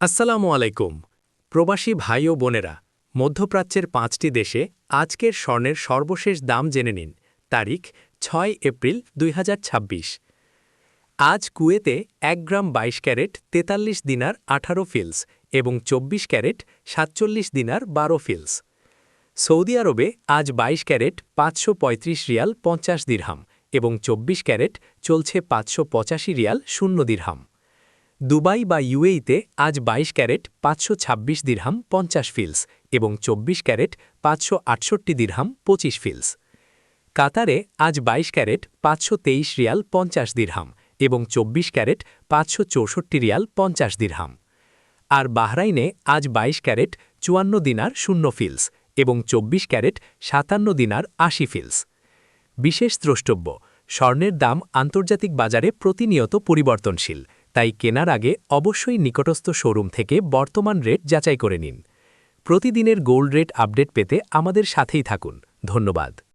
আসসালামু আলাইকুম প্রবাসী ভাই ও বোনেরা মধ্যপ্রাচ্যের ৫টি দেশে আজকের স্বর্ণের সর্বশেষ দাম জেনে নিন তারিখ ৬ এপ্রিল ২০২৬ আজ কুয়েতে ১ গ্রাম ২২ ক্যারেট ৪৩ দিনার ১৮ ফিলস এবং ২৪ ক্যারেট ৪৭ দিনার ১২ ফিলস সৌদি আরবে আজ ২২ ক্যারেট ৫৩৫ রিয়াল ৫০ দিরহাম এবং ২৪ ক্যারেট চলছে ৫৮৫ রিয়াল ০ দিরহাম দুবাই বা ইউএইতে আজ ২২ ক্যারেট ৫২৬ দিরহাম ৫০ ফিলস এবং ২৪ ক্যারেট ৫৬৮ দিরহাম ২৫ ফিলস কাতারে আজ ২২ ক্যারেট ৫২৩ রিয়াল ৫০ দিরহাম এবং ২৪ ক্যারেট ৫৬৪ রিয়াল ৫০ দিরহাম আর বাহরাইনে আজ ২২ ক্যারেট ৫৪ দিনার ০ ফিলস এবং ২৪ ক্যারেট ৫৭ দিনার ৮০ ফিলস বিশেষ দ্রষ্টব্য স্বর্ণের দাম আন্তর্জাতিক বাজারে প্রতিনিয়ত পরিবর্তনশীল তাই কেনার আগে অবশ্যই নিকটস্থ শোরুম থেকে বর্তমান রেট যাচাই করে নিন প্রতিদিনের গোল্ড রেট আপডেট পেতে আমাদের সাথেই থাকুন ধন্যবাদ